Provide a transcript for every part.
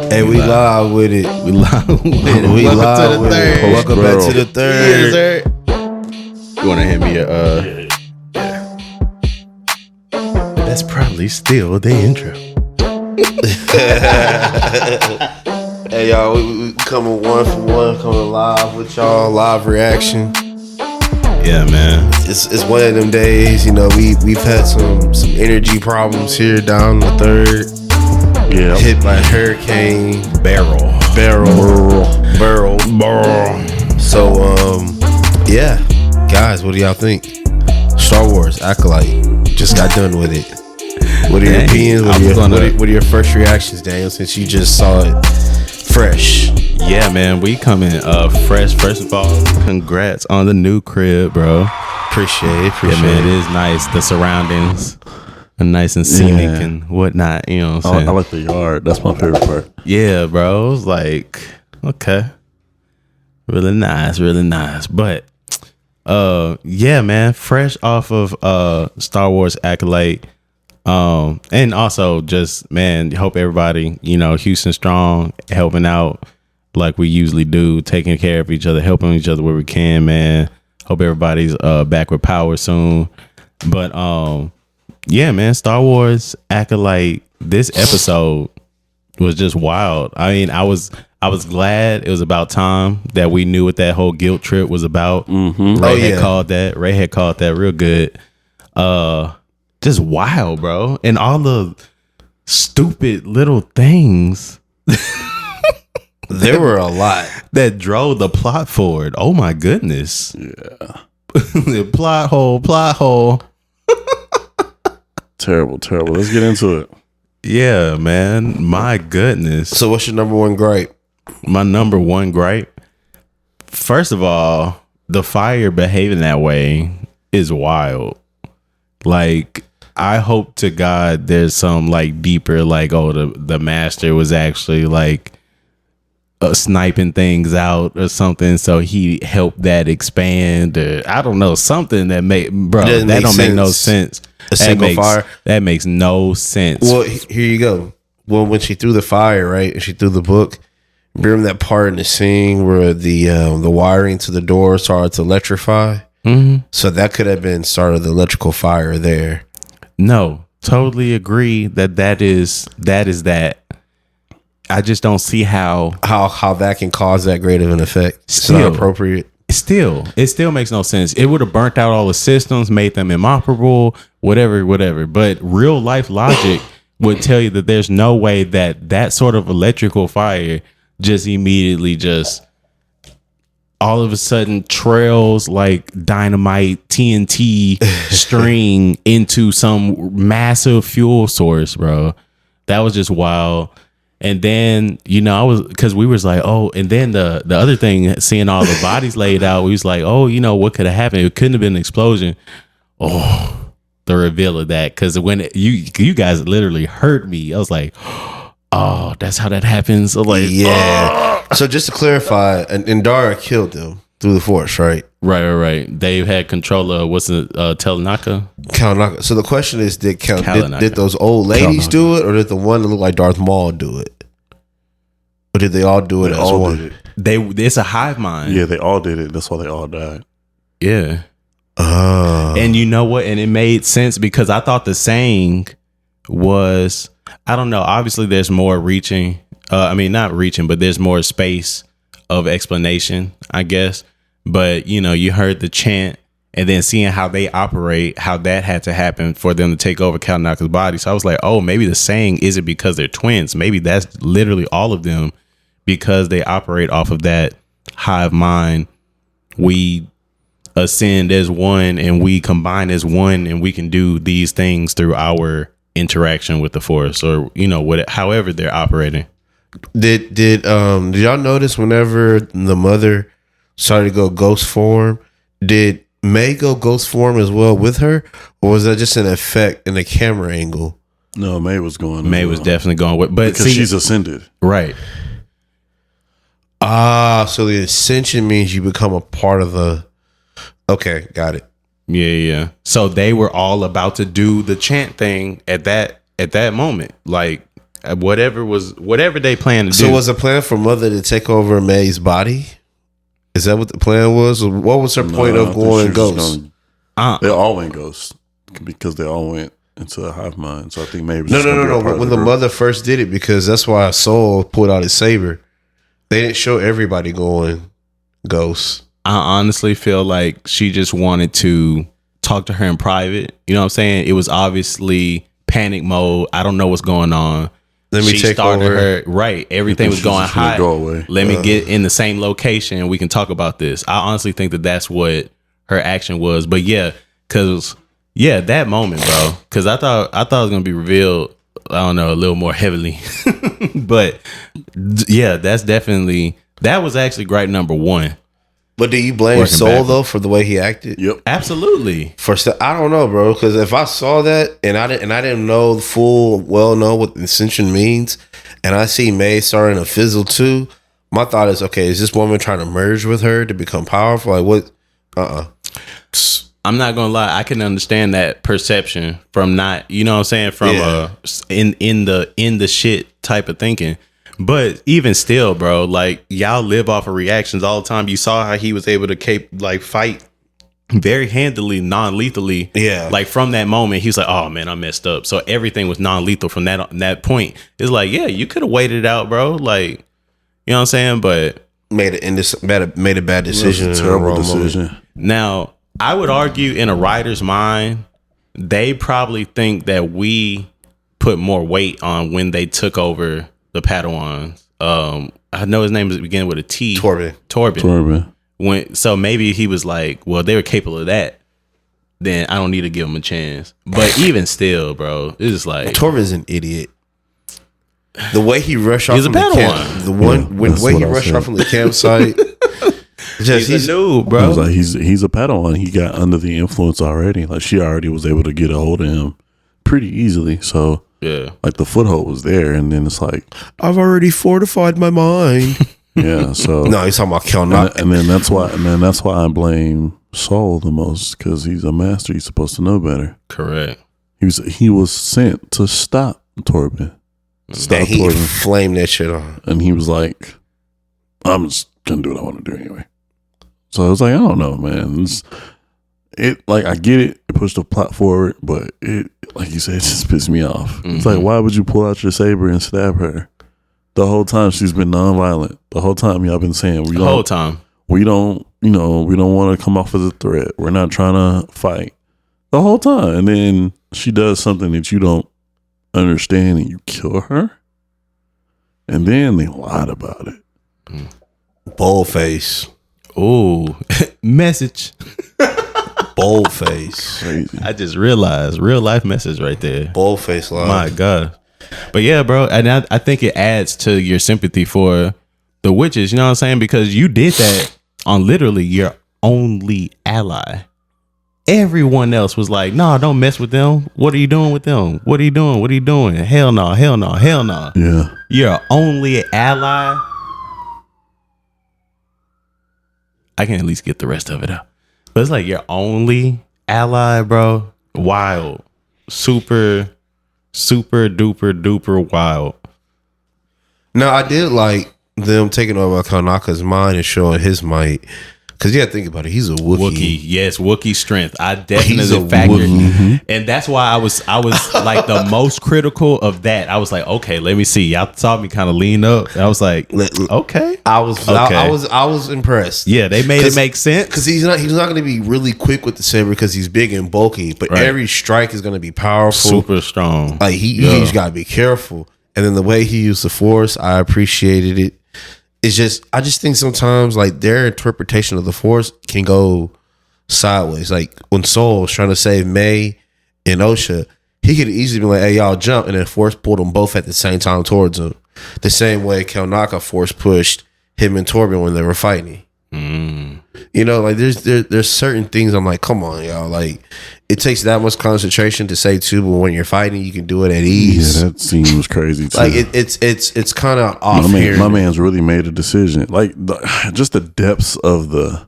Hey, we live with it. We live with it. We Welcome live to the with third. it. Welcome back to the third. Yes, sir. You want to hand me a That's probably still the intro. Hey, y'all, we coming one for one, coming live with y'all, live reaction. Yeah, man. It's one of them days, you know, we've had some energy problems here down the third. Yeah. Hit by hurricane. Barrel. So, yeah. Guys, what do y'all think? Star Wars, Acolyte. Just got done with it. What are your opinions? What are your first reactions, Daniel, since you just saw it fresh? Yeah, man. We coming fresh. First of all, congrats on the new crib, bro. Appreciate it. Yeah, man. It is nice. The surroundings are nice and scenic and whatnot. You know what I'm saying? I like the yard. That's my favorite part. Yeah, bro. It was like, okay. Really nice, really nice. But yeah, man, fresh off of Star Wars Acolyte. And also just, man, hope everybody, you know, Houston strong, helping out like we usually do, taking care of each other, helping each other where we can, man. Hope everybody's back with power soon. But yeah, man, Star Wars Acolyte, this episode was just wild. I mean, I was glad it was about time that we knew what that whole guilt trip was about. Mm-hmm. Ray had called that real good. Just wild, bro. And all the stupid little things. There were a lot that drove the plot forward. Oh my goodness. Yeah. The plot hole. Terrible. Let's get into it. Yeah, man. My goodness. So what's your number one gripe? My number one gripe. First of all, the fire behaving that way is wild. Like, I hope to God there's some like deeper, like, oh, the master was actually like sniping things out or something, so he helped that expand, or I don't know, something that make no sense. A single fire that makes no sense. Well, here you go. Well, when she threw the fire, right, and she threw the book, remember that part in the scene where the wiring to the door started to electrify? Mm-hmm. So that could have been sort of the electrical fire there. No, totally agree that is that. I just don't see how that can cause that great of an effect. It's not appropriate. It still makes no sense. It would have burnt out all the systems, made them inoperable, whatever. But real life logic would tell you that there's no way that sort of electrical fire just immediately just all of a sudden trails like dynamite TNT string into some massive fuel source, bro. That was just wild. And then, you know, because we was like, oh, and then the other thing, seeing all the bodies laid out, we was like, oh, you know, what could have happened? It couldn't have been an explosion. Oh, the reveal of that. Because when you guys literally heard me, I was like, oh, that's how that happens. So like, yeah. So just to clarify, and Dara killed them through the force, right? Right. Dave had control of Telenaka? Kalanaka. So the question is, did those old ladies do it, or did the one that looked like Darth Maul do it? Or did they all do it as one? It's a hive mind. Yeah, they all did it. That's why they all died. Yeah. And you know what? And it made sense because I thought the saying was, I don't know, obviously there's more reaching. Not reaching, but there's more space of explanation, I guess. But, you know, you heard the chant and then seeing how they operate, how that had to happen for them to take over Kalanaka's body. So I was like, oh, maybe the saying isn't because they're twins. Maybe that's literally all of them because they operate off of that hive mind. We ascend as one and we combine as one and we can do these things through our interaction with the force, or, you know, however they're operating. Did y'all notice whenever the mother started to go ghost form, did May go ghost form as well with her, or was that just an effect in the camera angle? No, May was going. May was definitely going with, but because she's ascended, right? So the ascension means you become a part of the. Okay, got it. Yeah. So they were all about to do the chant thing at that moment, like whatever they plan to do. So was the plan for Mother to take over May's body? Is that what the plan was? Or what was her point of going ghost? They all went ghost because they all went into a hive mind. So I think maybe no. When the mother first did it, because that's why Soul pulled out his saber. They didn't show everybody going ghost. I honestly feel like she just wanted to talk to her in private. You know what I'm saying? It was obviously panic mode. I don't know what's going on. Let me take over. Her right. Everything was going high. Go away. Let me get in the same location and we can talk about this. I honestly think that that's what her action was. But yeah, because that moment, bro. Because I thought it was gonna be revealed. I don't know, a little more heavily. But yeah, that was actually gripe number one. But do you blame Soul though for the way he acted? Yep, absolutely. I don't know, bro, because if I saw that and I didn't know what ascension means, and I see May starting to fizzle too, my thought is, okay, is this woman trying to merge with her to become powerful? Like what? I'm not gonna lie, I can understand that perception from not, you know what I'm saying, from in the shit type of thinking. But even still, bro, like y'all live off of reactions all the time. You saw how he was able to fight very handily, non-lethally. Yeah. Like from that moment, he was like, "Oh man, I messed up." So everything was non-lethal from that point. It's like, yeah, you could have waited it out, bro. Like, you know what I'm saying? But made a bad decision. A terrible decision. Moment. Now, I would argue in a writer's mind, they probably think that we put more weight on when they took over the Padawans. I know his name is beginning with a T. Torben. So maybe he was like, well, they were capable of that. Then I don't need to give him a chance. But even still, bro, it's just like Torben's an idiot. The way he rushed off from the camp, off from the campsite. He's a noob, bro. I was like, he's a Padawan. He got under the influence already. Like she already was able to get a hold of him pretty easily. So yeah, like the foothold was there, and then it's like I've already fortified my mind. Yeah. So no, he's talking about Kelnock, and then that's why I blame Saul the most, because he's a master. He's supposed to know better. Correct. He was sent to stop Torben. And he flamed that shit on, and he was like, "I'm just gonna do what I want to do anyway." So I was like, I don't know, man. I get it. It pushed the plot forward, but it, like you said, it just pissed me off. Mm-hmm. It's like, why would you pull out your saber and stab her? The whole time she's been nonviolent. The whole time y'all been saying we don't want to come off as a threat. We're not trying to fight. The whole time, and then she does something that you don't understand, and you kill her, and then they lied about it. Boldface. Oh, message. Boldface. Crazy. I just realized real life message right there. Boldface line. My God. But yeah, bro, and I think it adds to your sympathy for the witches. You know what I'm saying? Because you did that on literally your only ally. Everyone else was like, "No, don't mess with them. What are you doing with them? What are you doing? What are you doing? Hell no, hell no, hell no." Yeah. Your only ally. I can at least get the rest of it out. But it's like your only ally, bro. Wild. Super duper wild. No, I did like them taking over Kanaka's mind and showing his might. Because you got to think about it. He's a Wookiee. Yes, Wookiee strength. I definitely factored. Mm-hmm. And that's why I was like the most critical of that. I was like, okay, let me see. Y'all saw me kind of lean up. And I was like, okay. I was impressed. Yeah, they made it make sense. Because he's not going to be really quick with the saber because he's big and bulky. But every strike is going to be powerful. Super strong. Like he's got to be careful. And then the way he used the Force, I appreciated it. It's just, I just think sometimes like their interpretation of the Force can go sideways. Like when Soul was trying to save May and Osha, he could easily be like, "Hey, y'all jump," and then Force pulled them both at the same time towards him. The same way Kelnaka Force pushed him and Torben when they were fighting. You know, like there's certain things I'm like, come on, y'all. Like it takes that much concentration to say too, but when you're fighting, you can do it at ease. Yeah, that scene was crazy too. Like it's kind of off here. My man's really made a decision. Like just the depths of the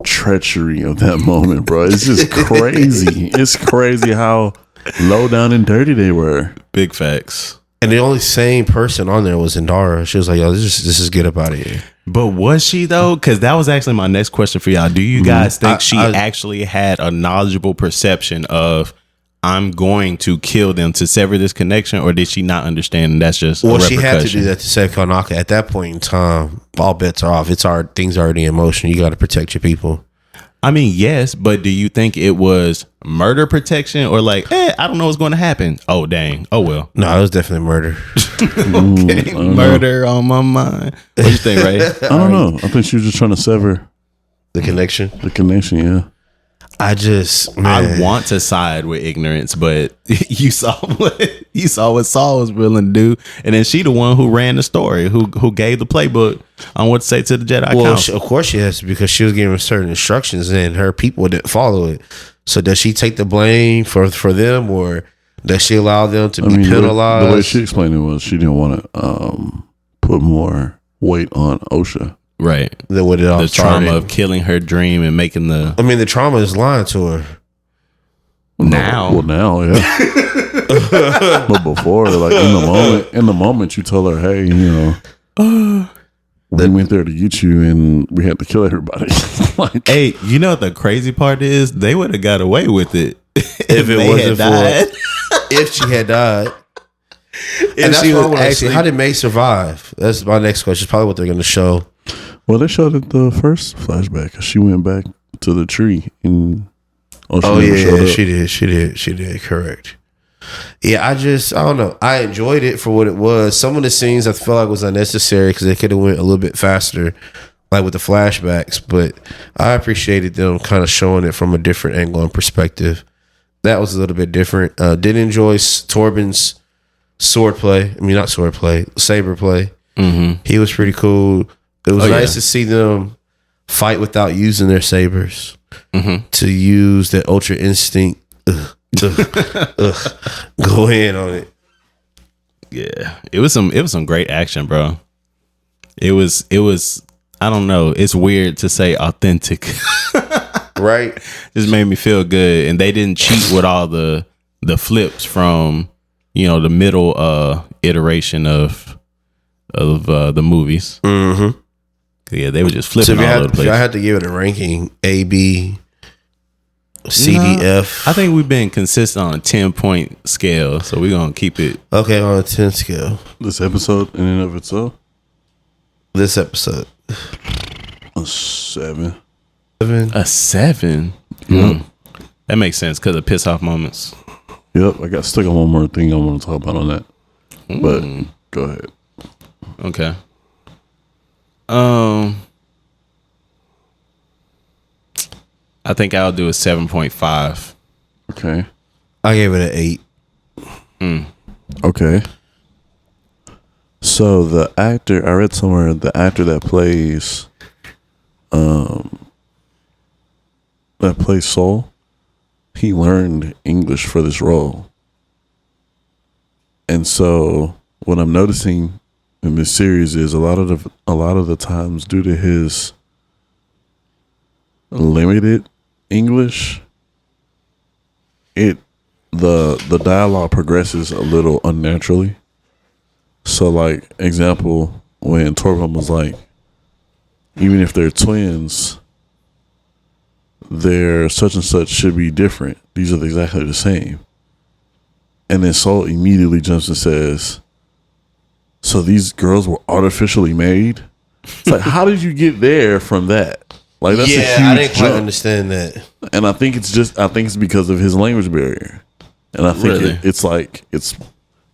treachery of that moment, bro. It's just crazy. It's crazy how low down and dirty they were. Big facts. And the only sane person on there was Indara. She was like, "Yo, this is get up out of here." But was she though? Because that was actually my next question for y'all. Do you guys think she actually had a knowledgeable perception of I'm going to kill them to sever this connection, or did she not understand? And that's just well, she had to do that to save Kanaka. At that point in time, all bets are off. It's hard. Things are already in motion. You got to protect your people. I mean, yes, but do you think it was murder protection or like, I don't know what's going to happen? Oh, dang. Oh, well. No, it was definitely murder. Okay, murder on my mind. What do you think, Ray? I don't know. I think she was just trying to sever the connection. The connection, yeah. I want to side with ignorance, but you saw what Saul was willing to do, and then she the one who ran the story, who gave the playbook on what to say to the Jedi Council. Of course she has to, because she was giving certain instructions and her people didn't follow it. So does she take the blame for them, or does she allow them to be penalized? The way she explained it was she didn't want to put more weight on OSHA. Right. The trauma of killing her dream and making the... I mean, the trauma is lying to her. Now, yeah. But before, like in the moment, you tell her, hey, we went there to get you and we had to kill everybody. Like, hey, you know what the crazy part is? They would have got away with it if it wasn't if she had died. And that's what I want to ask you. How did May survive? That's my next question. It's probably what they're going to show. Well, they showed it the first flashback. She went back to the tree and she did. Correct. Yeah, I don't know. I enjoyed it for what it was. Some of the scenes I felt like was unnecessary because they could have went a little bit faster, like with the flashbacks. But I appreciated them kind of showing it from a different angle and perspective. That was a little bit different. Did enjoy Torben's saber play. Mm-hmm. He was pretty cool. It was nice to see them fight without using their sabers. Mm-hmm. To use that ultra instinct. Go in on it. Yeah, it was some great action, bro. It was. I don't know. It's weird to say authentic, right? Just made me feel good, and they didn't cheat with all the flips from the middle iteration of the movies. Mm-hmm. Yeah, they were just flipping all over the place. If I had to give it a ranking, A, B, C, D, F. I think we've been consistent on a 10-point scale, so we're going to keep it. Okay, on a 10 scale. This episode in and of itself? This episode. A 7. A 7? Yep. That makes sense because of piss off moments. Yep, I got stuck on one more thing I want to talk about on that. But go ahead. Okay. I think I'll do a 7.5. Okay. I gave it an 8. Okay. So the actor, I read somewhere, the actor that plays Saul, he learned English for this role. And so what I'm noticing in this series is a lot of the times, due to his limited English, the dialogue progresses a little unnaturally. So, like, example, when Torben was like, even if they're twins, their such and such should be different. These are exactly the same. And then Saul immediately jumps and says, so these girls were artificially made? It's like, how did you get there from that? Like, that's a huge I didn't quite jump. understand that. And I think it's because of his language barrier. And I think it's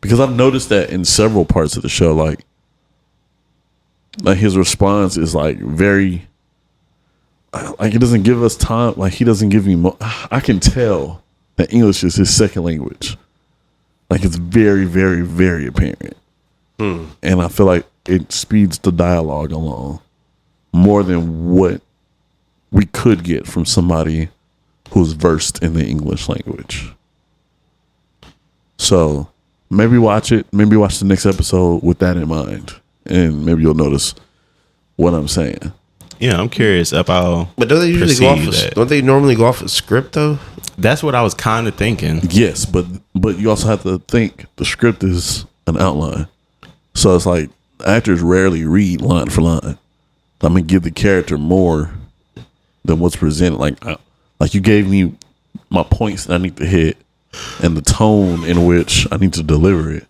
because I've noticed that in several parts of the show, like his response is like very, like, it doesn't give us time. Like, he doesn't give me I can tell that English is his second language. Like, it's very, very, very apparent. And I feel like it speeds the dialogue along more than what we could get from somebody who's versed in the English language. So maybe watch it. Maybe watch the next episode with that in mind, and maybe you'll notice what I'm saying. Yeah, I'm curious about. But don't they usually go off? Don't they normally go off a script though? That's what I was kind of thinking. Yes, but you also have to think the script is an outline. So it's like actors rarely read line for line. I'm gonna give the character more than what's presented. Like you gave me my points that I need to hit and the tone in which I need to deliver it.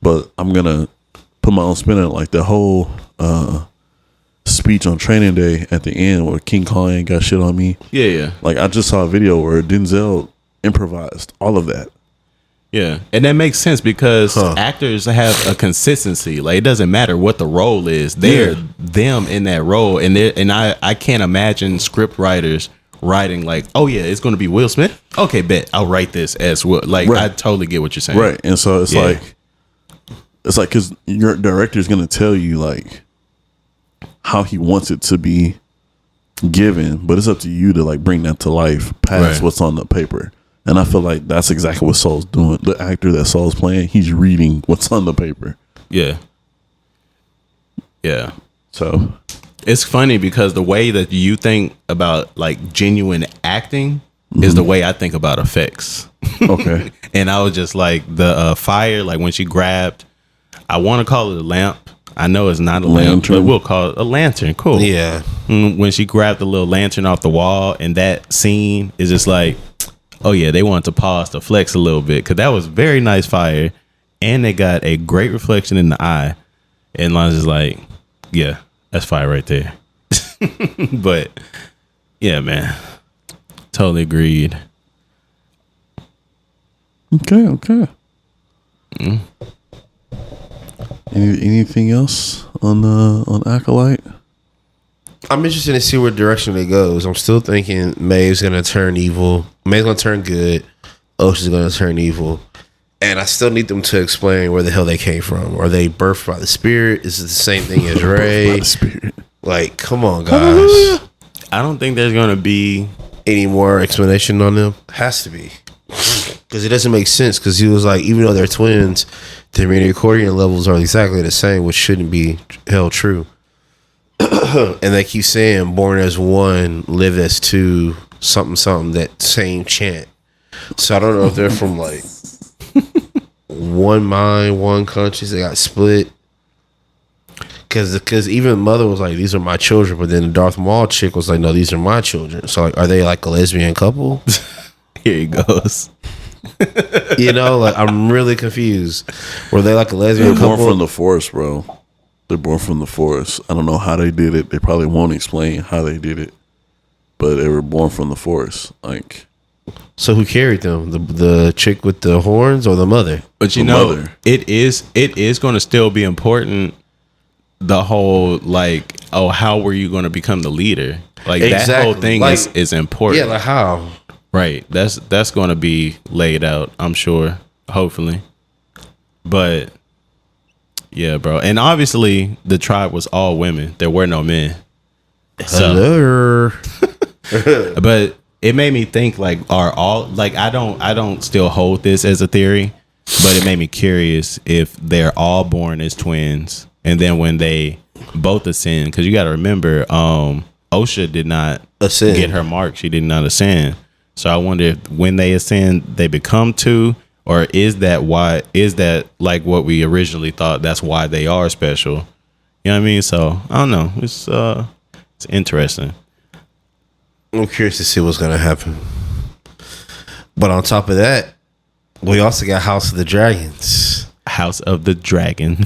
But I'm gonna put my own spin on it, like the whole speech on Training Day at the end where King Kong ain't got shit on me. Yeah. Like I just saw a video where Denzel improvised all of that. Yeah, and that makes sense because actors have a consistency. Like it doesn't matter what the role is; they're them in that role. And I can't imagine script writers writing like, "Oh yeah, it's going to be Will Smith." Okay, bet I'll write this as Will. Like I totally get what you're saying. Right, and so it's like because your director is going to tell you like how he wants it to be given, but it's up to you to like bring that to life past what's on the paper. And I feel like that's exactly what Saul's doing. The actor that Saul's playing, he's reading what's on the paper. Yeah. Yeah. So it's funny because the way that you think about like genuine acting is the way I think about effects. Okay. And I was just like the fire, like when she grabbed, I want to call it a lamp. I know it's not a lamp, but we'll call it a lantern. Cool. Yeah. When she grabbed the little lantern off the wall and that scene is just like, oh yeah, they wanted to pause to flex a little bit because that was very nice fire, and they got a great reflection in the eye. And Lon's just like, yeah, that's fire right there. But yeah, man, totally agreed. Okay. Anything else on Acolyte? I'm interested to see what direction it goes. I'm still thinking Maeve's gonna turn evil. Maeve's gonna turn good. Ocean's gonna turn evil. And I still need them to explain where the hell they came from. Are they birthed by the spirit? Is it the same thing as Ray? By the spirit. Like, come on, guys. I don't think there's gonna be any more explanation on them. Has to be. Because it doesn't make sense. Because he was like, even though they're twins, their midichlorian levels are exactly the same, which shouldn't be held true. And they keep saying born as one, live as two, something, that same chant. So I don't know if they're from like one mind, one conscience. They got split. Because even Mother was like, these are my children. But then the Darth Maul chick was like, no, these are my children. So like, are they like a lesbian couple? Here he goes. You know, like I'm really confused. Were they like a lesbian couple? They're born couple? from the Force, bro. They're born from the Force. I don't know how they did it. They probably won't explain how they did it, but they were born from the Force. Like, so who carried them? The chick with the horns or the mother? But you know, it is going to still be important. The whole like, oh, how were you going to become the leader? Like exactly. That whole thing like, is important. Yeah, like how? Right. That's going to be laid out, I'm sure. Hopefully, but. Yeah, bro. And obviously the tribe was all women. There were no men. So, but it made me think like are all like I don't still hold this as a theory, but it made me curious if they're all born as twins and then when they both ascend, because you got to remember Osha did not ascend. Get her mark. She did not ascend. So I wonder if when they ascend they become two. Or is that like what we originally thought? That's why they are special. You know what I mean? So I don't know. It's interesting. I'm curious to see what's gonna happen. But on top of that, we also got House of the Dragons. House of the Dragon.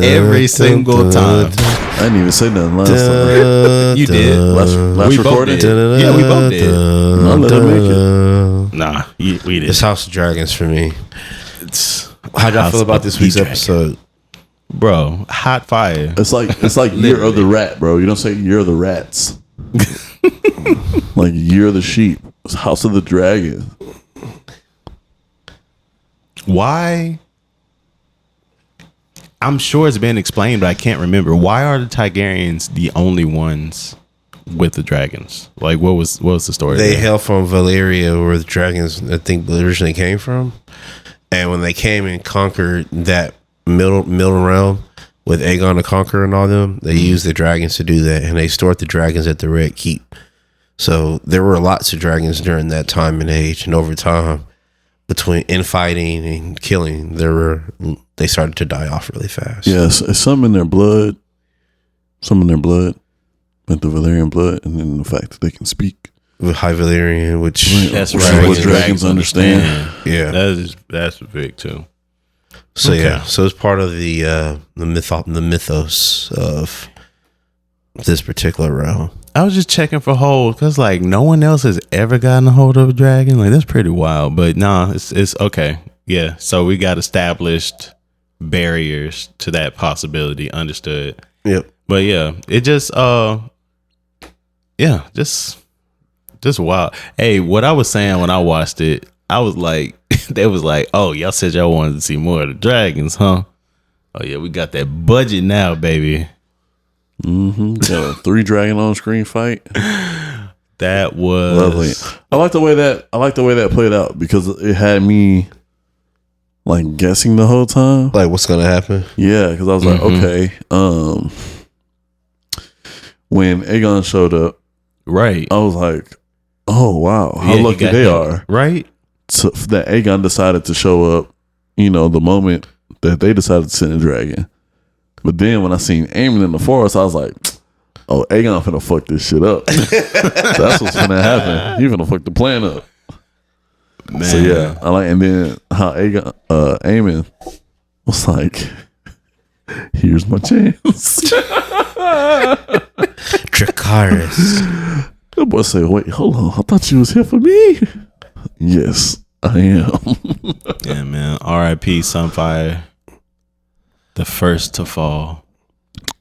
Every single time. I didn't even say nothing last time. You did. Last recording? Yeah, we both did. I'll let it make it. Nah, we did. It's House of Dragons for me. How'd y'all feel about this week's episode? Bro, hot fire. It's like Year of the Rat, bro. You don't say Year of the Rats. Like Year of the Sheep. It's House of the Dragon. Why? I'm sure it's been explained, but I can't remember. Why are the Targaryens the only ones with the dragons? Like, what was the story? They hail from Valyria, where the dragons, I think, originally came from. And when they came and conquered that middle realm with Aegon the Conqueror and all them, they used the dragons to do that, and they stored the dragons at the Red Keep. So there were lots of dragons during that time and age, and over time. between infighting and killing, they started to die off really fast. Yes, it's some in their blood, like the Valyrian blood, and then the fact that they can speak with High Valyrian, which that's right. What dragons understand. Yeah, that's big too. So so it's part of the mythos of this particular realm. I was just checking for holes because like no one else has ever gotten a hold of a dragon. Like that's pretty wild. But nah, it's okay. Yeah. So we got established barriers to that possibility. Understood. Yep. But yeah, it just just wild. Hey, what I was saying when I watched it, I was like, they was like, oh, y'all said y'all wanted to see more of the dragons, huh? Oh yeah, we got that budget now, baby. Mm-hmm. Yeah, 3 dragon on screen fight. That was lovely. I like the way that played out because it had me like guessing the whole time, like what's gonna happen. Yeah, because I was like, okay. When Aegon showed up, right, I was like, oh wow, how lucky they are, right? So that Aegon decided to show up, the moment that they decided to send a dragon. But then when I seen Aemon in the forest, I was like, oh, Aegon finna fuck this shit up. That's what's finna happen. He finna fuck the plan up. Man. So yeah, I like, and then how Aemon was like, here's my chance. Dracarys. The boy said, wait, hold on, I thought you was here for me. Yes, I am. Yeah, man. R.I.P. Sunfire. The first to fall.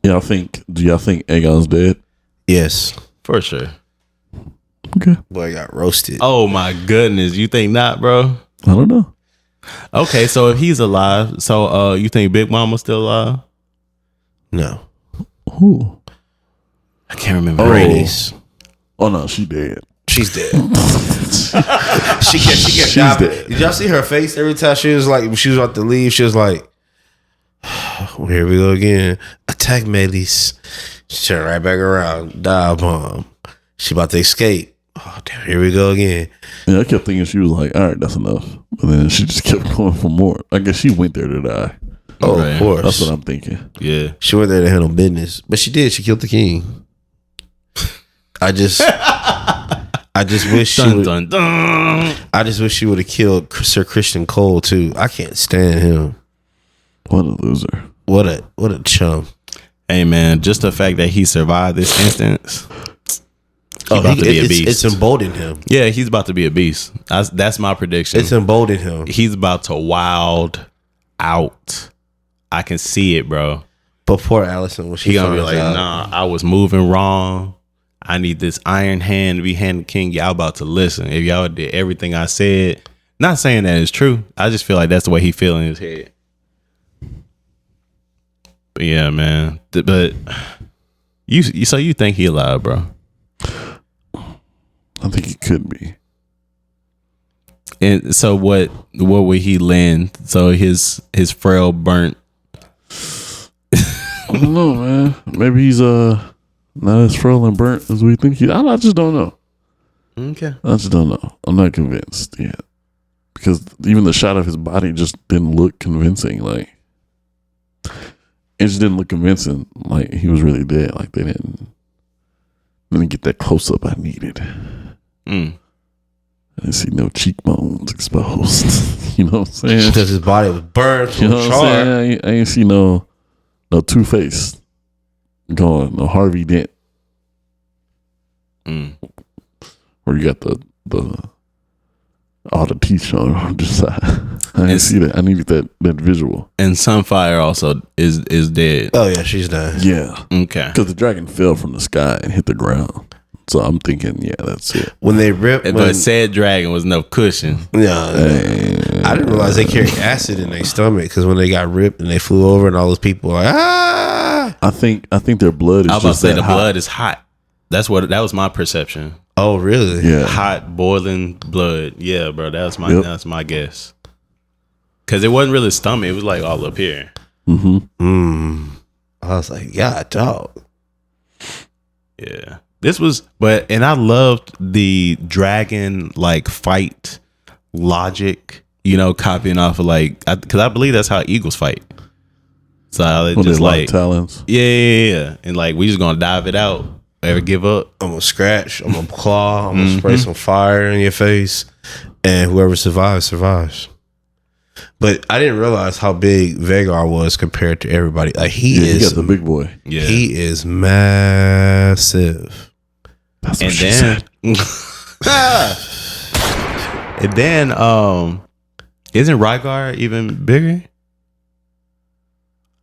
Do y'all think Aegon's dead? Yes. For sure. Okay. Boy got roasted. Oh my goodness. You think not, bro? I don't know. Okay, so if he's alive, so you think Big Mama's still alive? No. Who? I can't remember. Rhaenys. Oh no, she dead. She's dead. She's dead. Did y'all see her face every time she was about to leave? She was like, well, here we go again. Attack Melis. She turned right back around. Dial bomb. She about to escape. Oh damn, here we go again. Yeah, I kept thinking she was like, all right, that's enough. But then she just kept going for more. I guess she went there to die. Oh, right. Of course. That's what I'm thinking. Yeah. She went there to handle business. But she did. She killed the king. I just wish she would. I just wish she would have killed Sir Christian Cole too. I can't stand him. What a loser. What a chum. Hey man, just the fact that he survived this instance. It's emboldened him. Yeah, he's about to be a beast. That's my prediction. It's emboldened him. He's about to wild out. I can see it, bro. But poor Allison, when she gonna be like, nah, I was moving wrong. I need this iron hand to be hand king. Y'all about to listen. If y'all did everything I said, not saying that it's true. I just feel like that's the way he feel in his head. But yeah, man. But so you think he alive, bro? I think he could be. And so what would he land? So his frail burnt. I don't know, man. Maybe he's not as frail and burnt as we think he. I just don't know. Okay. I just don't know. I'm not convinced yet. Because even the shot of his body just didn't look convincing. Like, it just didn't look convincing. Like, he was really dead. Like, they didn't get that close up I needed. I didn't see no cheekbones exposed. You know what I'm saying? Because his body was burned. You know what I'm saying? I ain't see no Two-Face going, no Harvey Dent. Where you got the all the teeth showing on the side. I didn't see that. I needed that visual. And Sunfire also is dead. Oh yeah, she's dead. Yeah. Okay. Because the dragon fell from the sky and hit the ground. So I'm thinking, yeah, that's it. When they ripped, but said dragon was no cushion. Yeah, I didn't realize they carried acid in their stomach because when they got ripped and they flew over and all those people were like, ah. I think their blood is. I was about to say the hot. blood is hot. That was my perception. Oh really? Yeah. Hot boiling blood. Yeah, bro. That's my guess. Because it wasn't really stomach. It was like all up here. Mm-hmm. I was like, yeah, dog. Yeah. And I loved the dragon like fight logic copying off of because I believe that's how eagles fight. So it's just talons. Yeah. And we just gonna dive it out. Ever give up? I'm gonna scratch. I'm gonna claw. I'm gonna spray some fire in your face, and whoever survives. But I didn't realize how big Vagar was compared to everybody. He got the big boy. Yeah, he is massive. That's what she said. And then, isn't Rygar even bigger?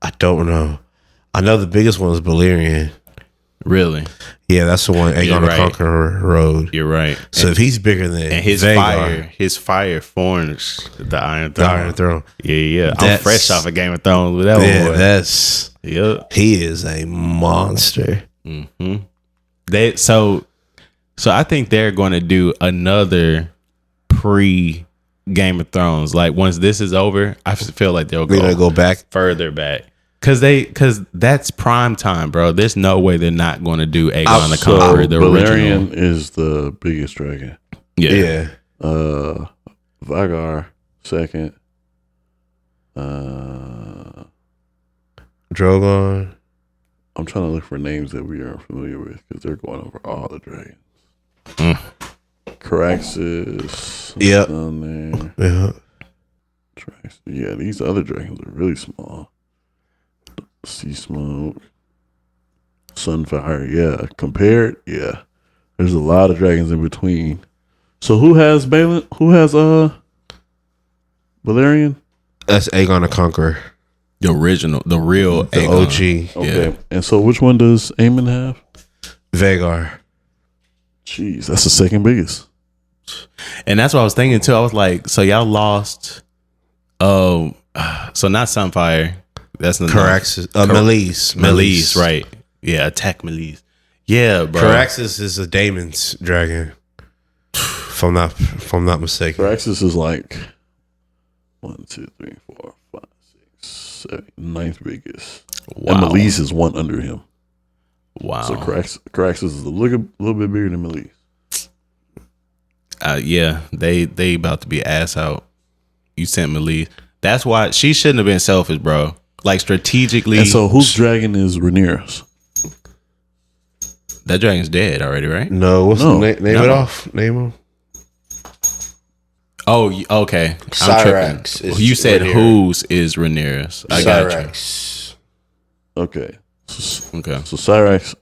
I don't know. I know the biggest one is Balerion. Really? Yeah, that's the one Aegon the Conqueror rode. You're right. So if he's bigger than his Vagar, fire forms the Iron the Iron Throne. Yeah. I'm fresh off of Game of Thrones with that one. He is a monster. Mm-hmm. So I think they're going to do another pre Game of Thrones. Once this is over, I feel like they'll go back further back. Cause that's prime time, bro. There's no way they're not going to do Aegon the Conqueror. The Balerion is the biggest dragon. Yeah. Vagar second. Drogon. I'm trying to look for names that we aren't familiar with because they're going over all the dragons. Caraxes. Yep. Down there. Yeah. Yeah, these other dragons are really small. Sea Smoke, Sunfire, yeah. Compared, yeah. There's a lot of dragons in between. So who has Balin? Who has Balerion? That's Aegon the Conqueror. The original, the real Aegon. OG. Okay. Yeah. And so which one does Aemon have? Vagar. Jeez, that's the second biggest. And that's what I was thinking too. I was like, so y'all lost so not Sunfire. That's the Caraxes. Meleys. Right. Yeah, attack Meleys. Yeah, bro. Caraxes is a Daemon's dragon. If I'm not mistaken. Caraxes is 1, 2, 3, 4, 5, 6, 7, ninth biggest. Wow. And Meleys is one under him. Wow. So Caraxes is a little bit bigger than Meleys. Yeah, they about to be ass out. You sent Meleys. That's why she shouldn't have been selfish, bro. Strategically. And so whose dragon is Rhaenyra's? That dragon's dead already, right? No, name it off. Name him. Oh, okay. Cyrax. You said Rhaenyra. Whose is Rhaenyra's? I got you. Okay. Okay. So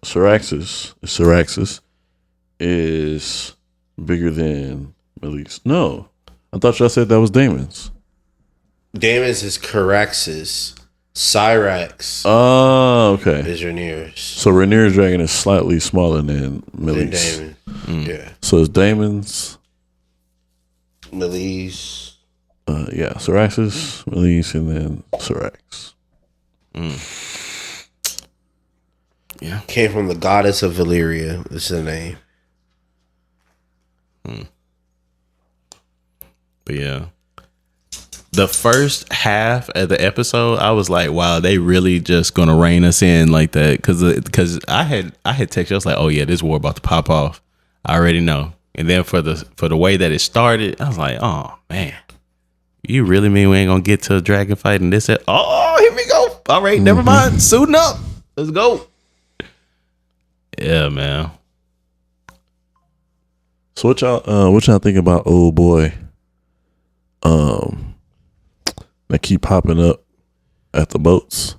Cyraxes is bigger than Meleys. No, I thought y'all said that was Daemon's. Daemon's is Caraxes. Cyrax. Oh, okay. Is Rhaenyra's. So Rhaenyra's dragon is slightly smaller than Meleys. Daemon. Yeah. So it's Daemon's. Meleys. Yeah, Cyraxes, Meleys, and then Cyrax. Yeah. Came from the goddess of Valyria. This is the name. But yeah. The first half of the episode, I was like, "Wow, they really just gonna rein us in like that?" Because I had texted, I was like, "Oh yeah, this war about to pop off." I already know. And then for the way that it started, I was like, "Oh man, you really mean we ain't gonna get to a dragon fight?" And this, oh, here we go. All right, never mind. Suiting up. Let's go. Yeah, man. So what y'all think about old boy? That keep popping up at the boats.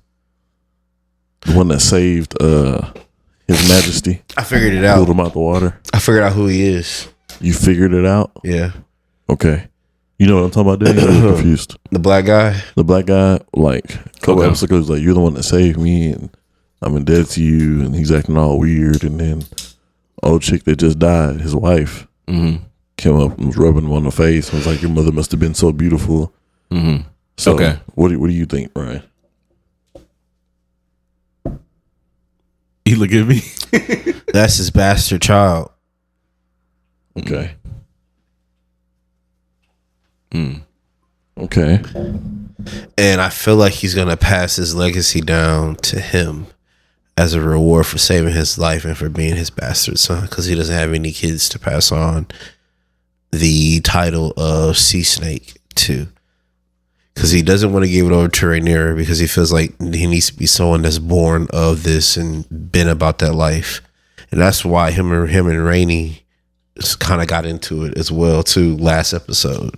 The one that saved His Majesty. I figured it out. Pulled him out the water. I figured out who he is. You figured it out? Yeah. Okay. You know what I'm talking about, Danny? I'm confused. The black guy? The black guy, a couple episodes ago, was like, "You're the one that saved me, and I'm indebted to you," and he's acting all weird. And then old chick that just died, his wife, came up and was rubbing him on the face and was like, "Your mother must have been so beautiful." So, okay. What do you think, Ryan? You look at me. That's his bastard child. Okay. Okay. And I feel like he's going to pass his legacy down to him as a reward for saving his life and for being his bastard son, because he doesn't have any kids to pass on the title of Sea Snake too. Because he doesn't want to give it over to Rhaenyra because he feels like he needs to be someone that's born of this and been about that life. And that's why him and Rhaenys kind of got into it as well too last episode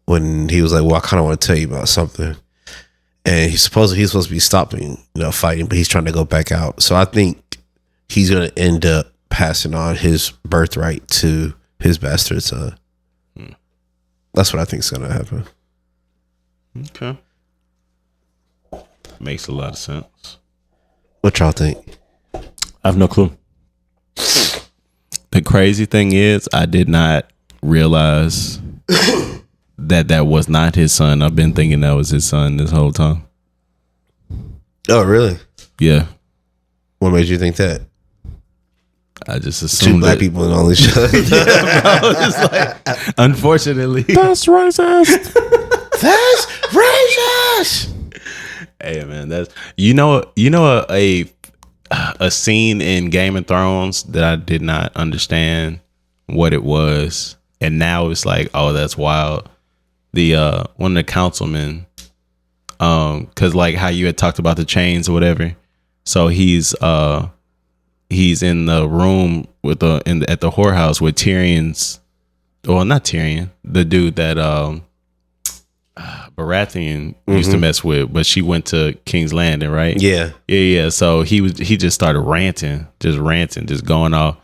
when he was like, well, I kind of want to tell you about something. And he's supposed to be stopping, fighting, but he's trying to go back out. So I think he's going to end up passing on his birthright to his bastard son. That's what I think is going to happen. Okay. Makes a lot of sense. What y'all think? I have no clue. The crazy thing is, I did not realize that was not his son. I've been thinking that was his son this whole time. Oh, really? Yeah. What made you think that? I just assumed two black people in all this show. Unfortunately. That's racist. That's racist. Hey man, that's a scene in Game of Thrones that I did not understand what it was, and now it's like, oh, that's wild. The one of the councilmen, because like how you had talked about the chains or whatever, so he's in the room at the whorehouse with Tyrion's, well, not Tyrion, the dude that Baratheon used to mess with, but she went to King's Landing, right? Yeah. So he just started ranting, just going off,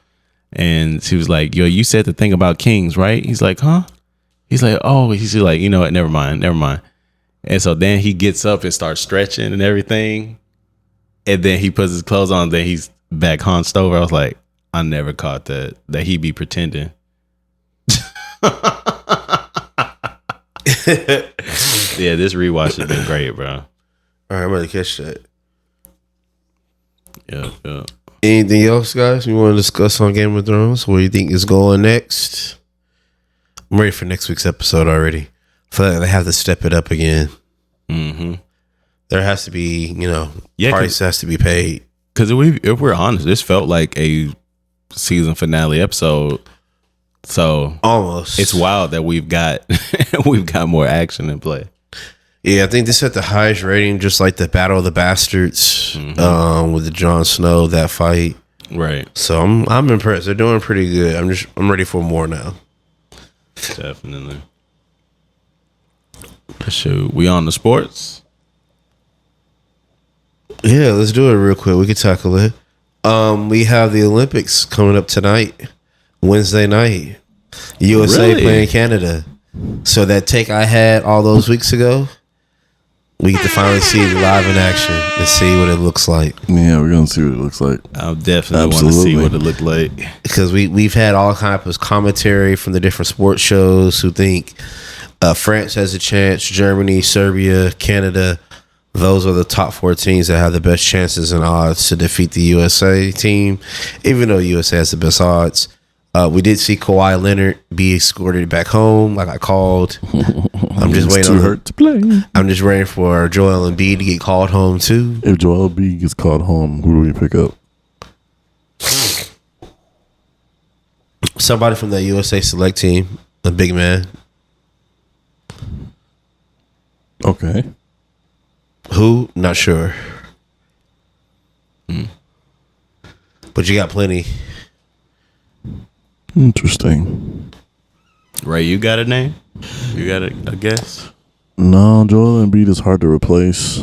and she was like, "Yo, you said the thing about kings, right?" He's like, "Huh?" He's like, "Oh," he's like, "You know what? Never mind." And so then he gets up and starts stretching and everything, and then he puts his clothes on. Then he's back hunched over. I was like, I never caught that he be pretending. Yeah, this rewatch has been great, bro. All right, I'm ready to catch that. Yeah. Anything else, guys, you want to discuss on Game of Thrones? What do you think is going next? I'm ready for next week's episode already. I feel like they have to step it up again. Mm-hmm. There has to be, price has to be paid. Because if we're honest, this felt like a season finale episode. So almost, it's wild that we've got more action in play. Yeah, I think this had the highest rating, just like the Battle of the Bastards, with the Jon Snow, that fight. Right. So I'm impressed. They're doing pretty good. I'm ready for more now. Definitely. So we on the sports? Yeah, let's do it real quick. We can tackle it. We have the Olympics coming up tonight, Wednesday night. USA playing Canada. So that take I had all those weeks ago, we get to finally see it live in action and see what it looks like. Yeah, we're gonna see what it looks like. I definitely want to see what it looked like, because we've had all kinds of commentary from the different sports shows who think France has a chance, Germany, Serbia, Canada. Those are the top 4 teams that have the best chances and odds to defeat the USA team, even though USA has the best odds. We did see Kawhi Leonard be escorted back home, like I called. I'm just waiting. Too hurt to play. I'm just waiting for Joel Embiid to get called home too. If Joel Embiid gets called home, who do we pick up? Somebody from the USA select team, a big man. Okay. Who? Not sure. But you got plenty. Interesting. Right, you got a name? You got a guess? No, Joel Embiid is hard to replace.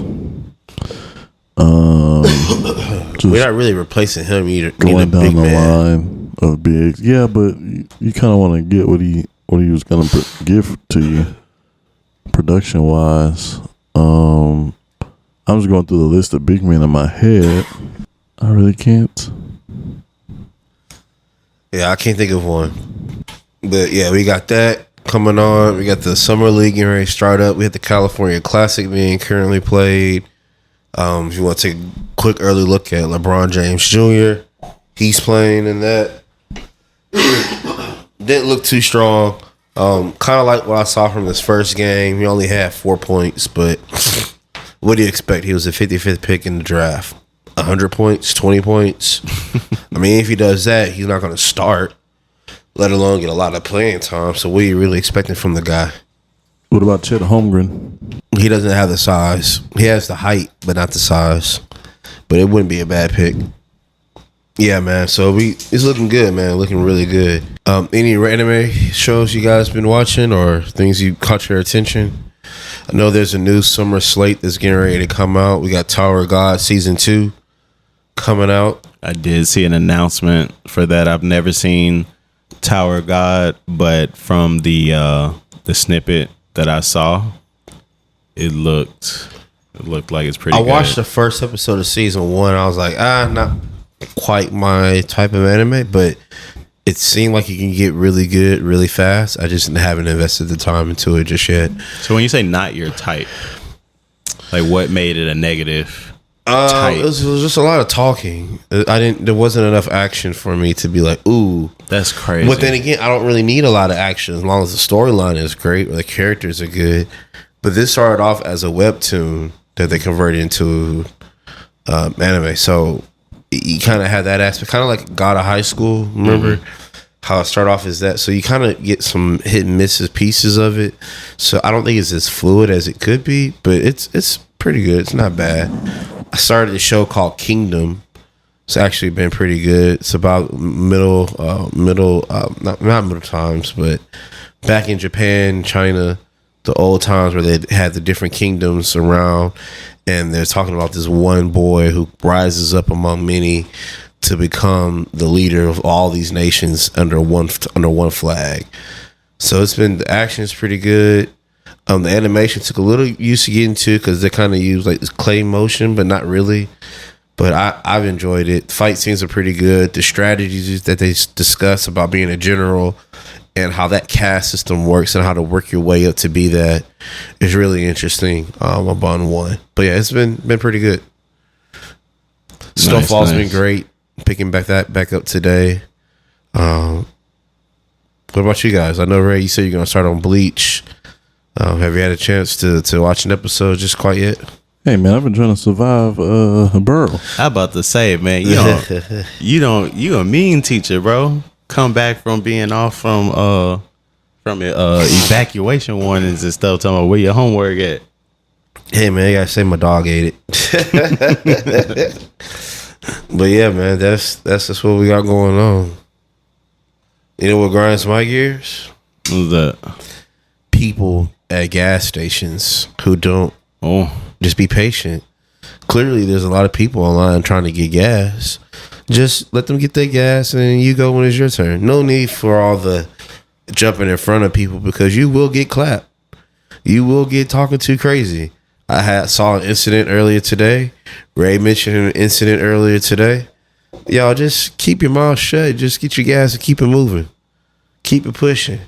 We're not really replacing him either. Going down the line of bigs, yeah, but you kind of want to get what he was gonna give to you, production wise. I'm just going through the list of big men in my head. I really can't. Yeah, I can't think of one. But yeah, we got that coming on. We got the Summer League getting ready to start up. We have the California Classic being currently played. If you want to take a quick early look at LeBron James Jr., he's playing in that. Didn't look too strong. Kind of like what I saw from this first game. He only had 4 points, but what do you expect? He was the 55th pick in the draft. 100 points, 20 points. I mean, if he does that, he's not going to start, let alone get a lot of playing time. So what are you really expecting from the guy? What about Chet Holmgren? He doesn't have the size. He has the height, but not the size. But it wouldn't be a bad pick. Yeah, man. So it's looking good, man. Looking really good. Any anime shows you guys been watching or things you caught your attention? I know there's a new summer slate that's getting ready to come out. We got Tower of God season 2 coming out. I did see an announcement for that. I've never seen Tower of God, but from the snippet that I saw, it looked like it's pretty. I watched the first episode of season 1. I was like, not quite my type of anime, but it seemed like you can get really good really fast. I just haven't invested the time into it just yet. So when you say not your type, like what made it a negative type? It was just a lot of talking. There wasn't enough action for me to be like, ooh, that's crazy. But then again, I don't really need a lot of action as long as the storyline is great or the characters are good. But this started off as a webtoon that they converted into anime. So you kind of had that aspect, kind of like God of High School. Remember how it started off as that? So you kind of get some hit and misses pieces of it. So I don't think it's as fluid as it could be, but it's pretty good. It's not bad. I started a show called Kingdom. It's actually been pretty good. It's about not middle times, but back in Japan, China, the old times where they had the different kingdoms around. And they're talking about this one boy who rises up among many to become the leader of all these nations under one flag. So the action is pretty good. The animation took a little used to getting to because they kind of use like this clay motion, but not really. But I've enjoyed it. Fight scenes are pretty good. The strategies that they discuss about being a general and how that caste system works and how to work your way up to be that is really interesting. Upon one, but yeah, it's been pretty good. Snowfall's been great. Picking back up today. What about you guys? I know Ray, you said you're gonna start on Bleach. Have you had a chance to watch an episode just quite yet? Hey man, I've been trying to survive a burrow. I about to say, man, you a mean teacher, bro. Come back from being off from evacuation warnings and stuff, talking about where your homework at. Hey man, I gotta say my dog ate it. But yeah, man, that's just what we got going on. You know what grinds my gears? What's that? People at gas stations who don't just be patient. Clearly, there's a lot of people online trying to get gas. Just let them get their gas and you go when it's your turn. No need for all the jumping in front of people because you will get clapped. You will get talking too crazy. I saw an incident earlier today. Ray mentioned an incident earlier today. Y'all just keep your mouth shut. Just get your gas and keep it moving. Keep it pushing.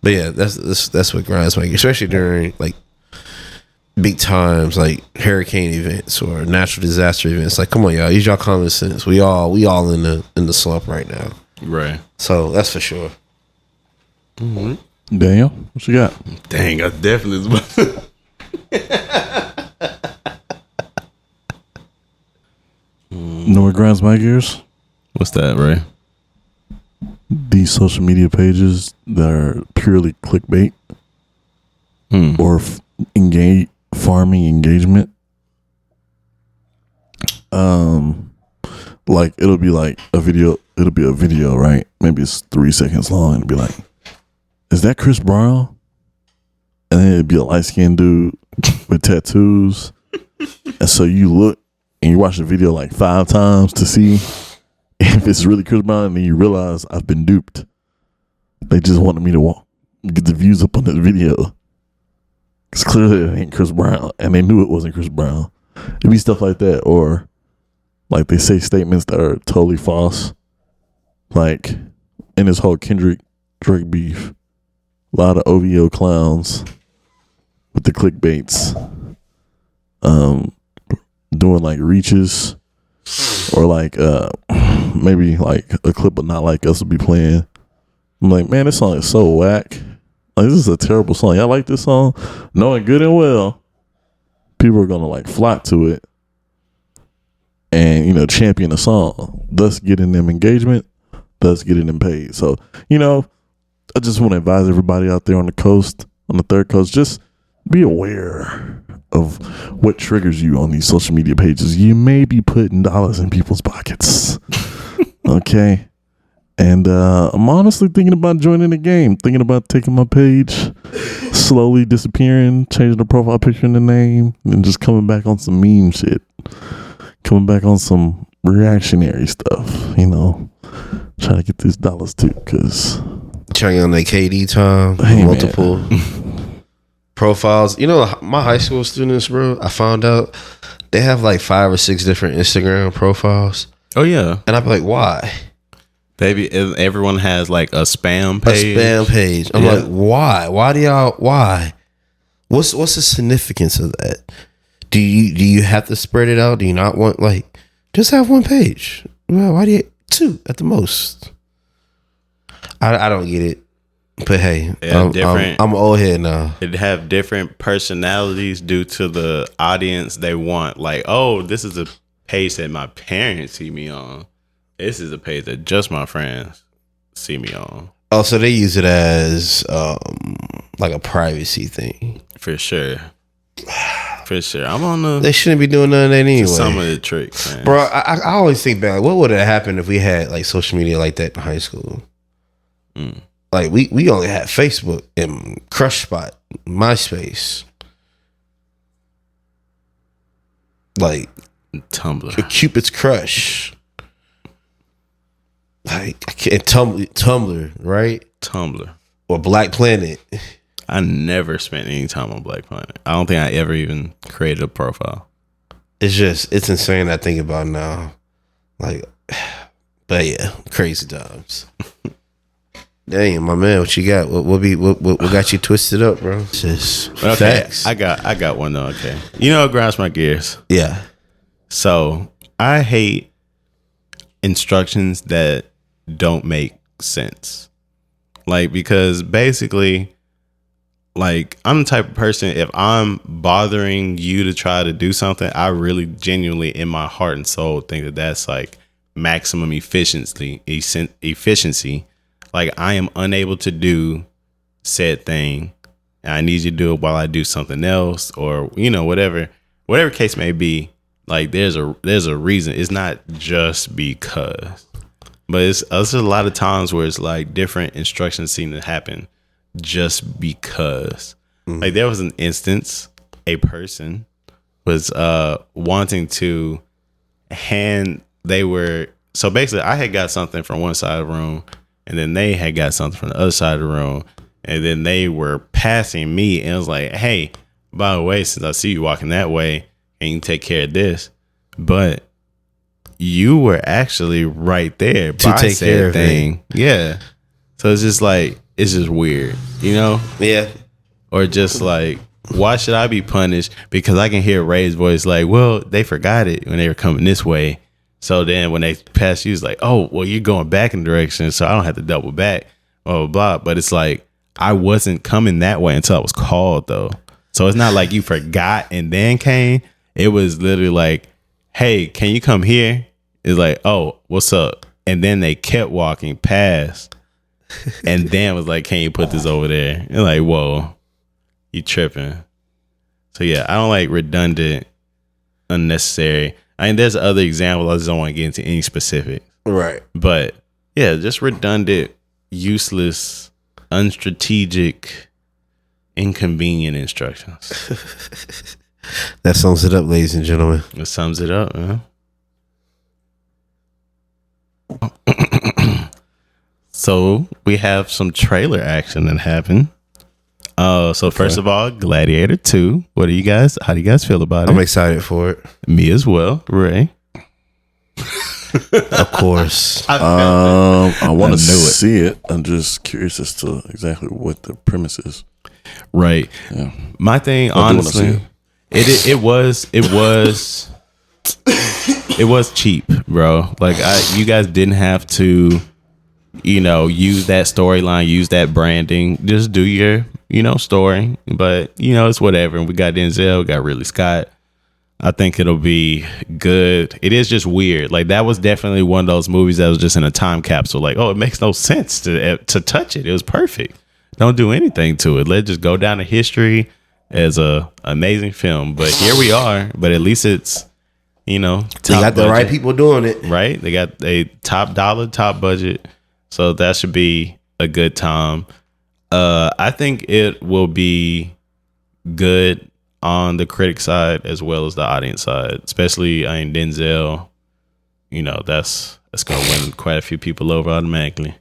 But yeah, that's what grinds my gears, especially during like big times like hurricane events or natural disaster events. Like, come on, y'all, use y'all common sense. We all in the slump right now. Right. So that's for sure. Mm-hmm. Daniel, what you got? Dang, I definitely was. You know what grinds my gears? What's that, Ray? These social media pages that are purely clickbait or farming engagement. Like it'll be like a video. It'll be a video, right? Maybe it's 3 seconds long. It'll be like, "Is that Chris Brown?" And then it'd be a light skinned dude with tattoos. And so you look and you watch the video like 5 times to see if it's really Chris Brown, and then you realize I've been duped. They just wanted me to get the views up on this video. Because clearly it ain't Chris Brown, and they knew it wasn't Chris Brown. It'd be stuff like that, or like they say statements that are totally false. Like in this whole Kendrick Drake beef, a lot of OVO clowns with the clickbaits, doing like reaches, or like maybe like a clip of Not Like Us will be playing. I'm like, man, this song is so whack. Like, this is a terrible song. Y'all like this song? Knowing good and well, people are gonna like flock to it and, you know, champion the song, thus getting them engagement, thus getting them paid. So, you know, I just want to advise everybody out there on the coast, on the third coast. Just be aware of what triggers you on these social media pages. You may be putting dollars in people's pockets. Okay. And I'm honestly thinking about joining the game, thinking about taking my page, slowly disappearing, changing the profile picture and the name, and just coming back on some meme shit. Coming back on some reactionary stuff, you know. Trying to get these dollars too, because... Trying on that KD time, multiple profiles. You know, my high school students, bro, I found out they have like 5 or 6 different Instagram profiles. Oh, yeah. And I'd be like, why? Baby, everyone has like a spam page. A spam page. I'm like, why? Why? What's the significance of that? Do you have to spread it out? Do you not want, like, just have one page? Well, why do you 2 at the most? I don't get it. But hey, I'm old head now. It have different personalities due to the audience they want. Like, oh, this is a page that my parents see me on. This is a page that just my friends see me on. Oh, so they use it as like a privacy thing. For sure. For sure. I'm on the... They shouldn't be doing none of that anyway. Some of the tricks, man. Bro, I always think back, what would have happened if we had like social media like that in high school? Like we only had Facebook and Crush Spot, MySpace. Like Tumblr. Cupid's Crush. Like Tumblr, right? Tumblr. Or Black Planet. I never spent any time on Black Planet. I don't think I ever even created a profile. It's insane I think about now. Like, but yeah, crazy times. Dang, my man, what you got? What got you twisted up, bro? It's just facts. I got one though. Okay, you know what grinds my gears? Yeah. So I hate instructions that don't make sense. Like, because basically, like, I'm the type of person, if I'm bothering you to try to do something, I really genuinely in my heart and soul think that that's like maximum efficiency. Like, I am unable to do said thing, and I need you to do it while I do something else, or, you know, whatever case may be. Like, there's a reason. It's not just because, but it's a lot of times where it's like different instructions seem to happen just because. Like, there was an instance, a person was wanting to so basically I had got something from one side of the room, and then they had got something from the other side of the room, and then they were passing me, and it was like, hey, by the way, since I see you walking that way, and you take care of this, but you were actually right there to by take care of thing. Yeah. So it's just like, it's just weird, you know? Yeah. Or just like, why should I be punished? Because I can hear Ray's voice like, well, they forgot it when they were coming this way. So then when they pass you, it's like, oh, well, you're going back in direction, so I don't have to double back, blah, blah, blah. But it's like, I wasn't coming that way until I was called, though. So it's not like you forgot and then came. It was literally like, hey, can you come here? It's like, oh, what's up? And then they kept walking past. And then was like, can you put this over there? And like, whoa, you tripping. So yeah, I don't like redundant, unnecessary. I mean, there's other examples. I just don't want to get into any specific. Right. But yeah, just redundant, useless, unstrategic, inconvenient instructions. That sums it up, ladies and gentlemen. It sums it up, man. So we have some trailer action that happened. So first of all, Gladiator 2. How do you guys feel about it? I'm excited for it. Me as well, Ray. Of course. I want to see it. I'm just curious as to exactly what the premise is. Right. Yeah. My thing, honestly, it was cheap, bro. Like, you guys didn't have to, use that storyline, use that branding. Just do your, story. But, it's whatever. And we got Denzel, we got Ridley Scott. I think it'll be good. It is just weird. Like, that was definitely one of those movies that was just in a time capsule. Like, oh, it makes no sense to touch it. It was perfect. don't do anything to it. Let's just go down to history as a amazing film. But here we are. But at least it's, you know, they got the right people doing it. Right? They got a top dollar, top budget. So that should be a good time. I think it will be good on the critic side as well as the audience side, especially Denzel. You know, that's gonna win quite a few people over automatically.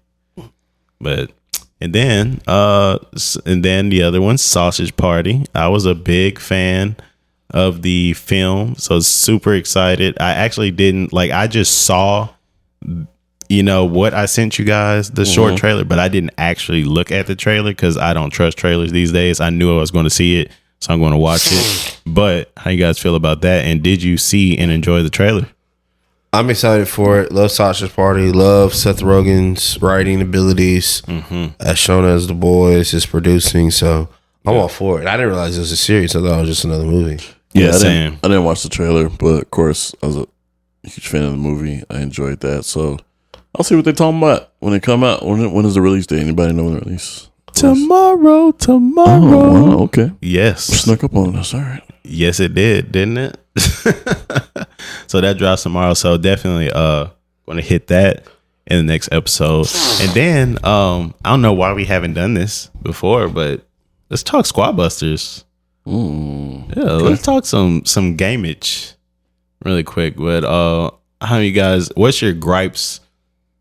But and then the other one, Sausage Party. I was a big fan of the film, so super excited. I actually didn't I just saw, you know, what I sent you guys, the short trailer, but I didn't actually look at the trailer because I don't trust trailers these days. I knew I was going to see it, so I'm going to watch it. But how you guys feel about that? And did you see and enjoy the trailer? I'm excited for it. Love Sausage Party. Love Seth Rogen's writing abilities. As shown as The Boys is producing. So I'm all for it. I didn't realize it was a series. I thought it was just another movie. Yeah, I didn't watch the trailer, but of course I was a huge fan of the movie. I enjoyed that. So I'll see what they're talking about when it come out. When is the release date? Anybody know when the release? Tomorrow. Oh, wow, okay. Yes. Snuck up on us. All right. Yes, it did, didn't it? So that drops tomorrow. So definitely going to hit that in the next episode. And then I don't know why we haven't done this before, but let's talk Squad Busters. Let's talk some gamage really quick. But how you guys? What's your gripes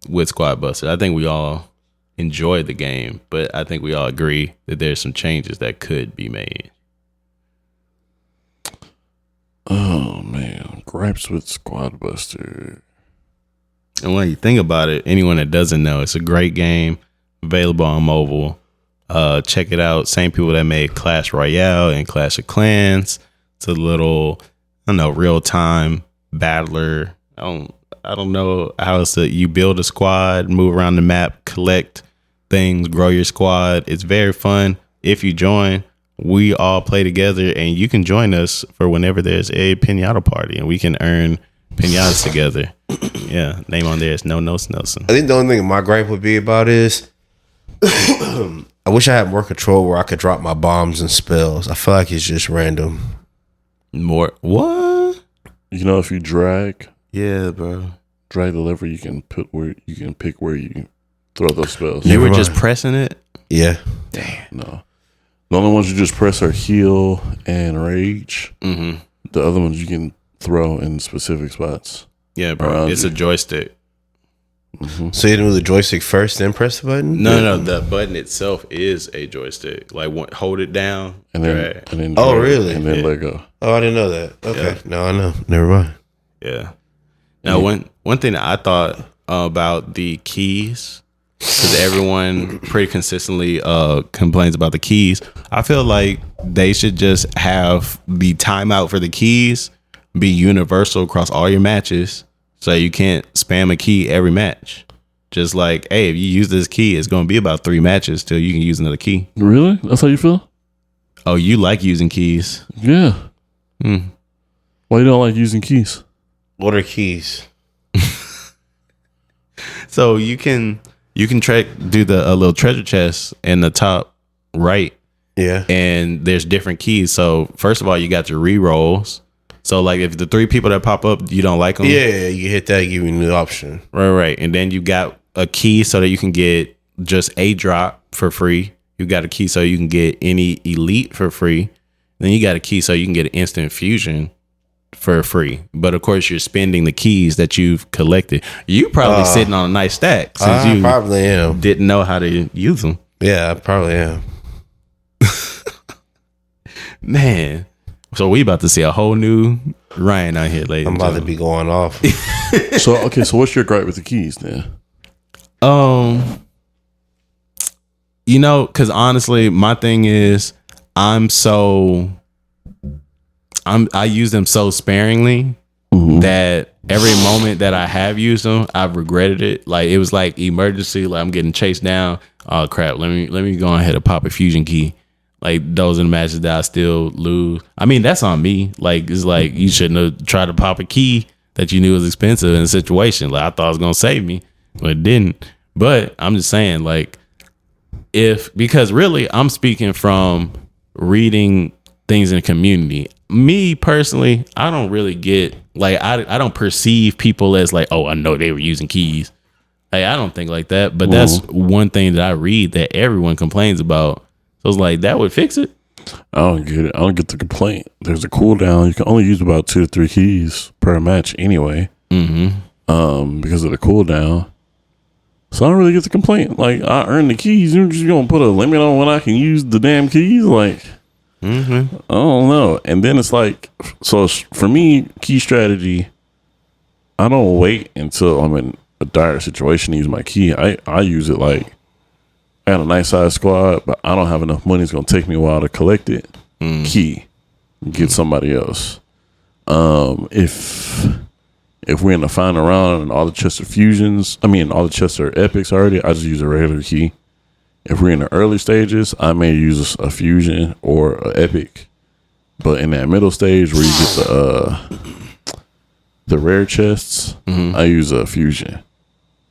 with Squad Busters? I think we all enjoyed the game, but I think we all agree that there's some changes that could be made. Oh man, gripes with Squad Buster. And when you think about it, anyone that doesn't know, it's a great game, available on mobile. Check it out. Same people that made Clash Royale and Clash of Clans. It's a little, real time battler. I don't know how else you build a squad, move around the map, collect things, grow your squad. It's very fun. If you join, we all play together, and you can join us for whenever there's a pinata party, and we can earn pinatas together. Yeah, name on there is No Nelson. I think the only thing my gripe would be about is I wish I had more control where I could drop my bombs and spells. I feel like it's just random. More what? You know, if you drag the lever, you can pick where you throw those spells. You were just pressing it? Yeah. Damn. No. The only ones you just press are heal and rage. Mm-hmm. The other ones you can throw in specific spots. Yeah, bro. It's a joystick. Mm-hmm. So you do the joystick first, then press the button? No. The button itself is a joystick. Hold it down and then drag. Oh, really? And then let go. Oh, I didn't know that. Okay. Yeah. Now I know. Never mind. Yeah. Now, one thing that I thought about the keys, because everyone pretty consistently complains about the keys. I feel like they should just have the timeout for the keys be universal across all your matches, so you can't spam a key every match. Just like, hey, if you use this key, it's going to be about 3 matches till you can use another key. Really? That's how you feel? Oh, you like using keys? Yeah. Why you don't like using keys? What are keys? So you can do the little treasure chest in the top right. Yeah. And there's different keys. So first of all, you got your re-rolls. So like if the 3 people that pop up, you don't like them. Yeah, you hit that, give you a new option. Right. And then you got a key so that you can get just a drop for free. You got a key so you can get any elite for free. Then you got a key so you can get an instant fusion for free. But of course, you're spending the keys that you've collected. You probably sitting on a nice stack since you probably am. Didn't know how to use them. Yeah, I probably am. Man. So we about to see a whole new Ryan out here, ladies. I'm about to be going off. So what's your gripe with the keys then? Because honestly, my thing is I use them so sparingly that every moment that I have used them, I've regretted it. Like it was like emergency, like I'm getting chased down. Oh crap, let me go ahead and pop a fusion key. Like those are the matches that I still lose. I mean, that's on me. Like it's like you shouldn't have tried to pop a key that you knew was expensive in a situation. Like I thought it was gonna save me, but it didn't. But I'm just saying, like because really I'm speaking from reading things in the community. Me personally, I don't really get like I don't perceive people as like, oh, I know they were using keys. Like, I don't think like that. But that's one thing that I read that everyone complains about. So it's like, that would fix it. I don't get it. I don't get the complaint. There's a cooldown. You can only use about 2 to 3 keys per match anyway. Because of the cooldown. So I don't really get the complaint. Like, I earned the keys. You're just gonna put a limit on when I can use the damn keys? Like, I don't know. And then it's like, so for me, key strategy, I don't wait until I'm in a dire situation to use my key. I use it like, I got a nice size squad, but I don't have enough money. It's gonna take me a while to collect it. Key, get somebody else. If we're in the final round and all the chests are fusions, all the chests are epics already, I just use a regular key. If we're in the early stages, I may use a fusion or an epic. But in that middle stage where you get the rare chests, I use a fusion